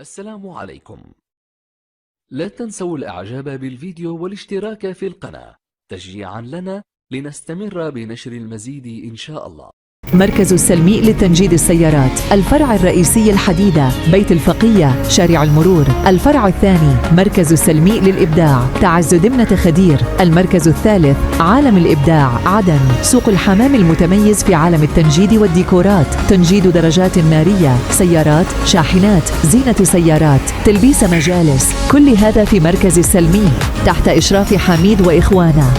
السلام عليكم. لا تنسوا الإعجاب بالفيديو والاشتراك في القناة تشجيعا لنا لنستمر بنشر المزيد إن شاء الله. مركز السلمي لتنجيد السيارات، الفرع الرئيسي الحديدة، بيت الفقية، شارع المرور. الفرع الثاني مركز السلمي للإبداع، تعز دمنة خدير. المركز الثالث عالم الإبداع عدن، سوق الحمام المتميز في عالم التنجيد والديكورات، تنجيد درجات نارية، سيارات، شاحنات، زينة سيارات، تلبيس مجالس، كل هذا في مركز السلمي تحت إشراف حميد وإخوانه.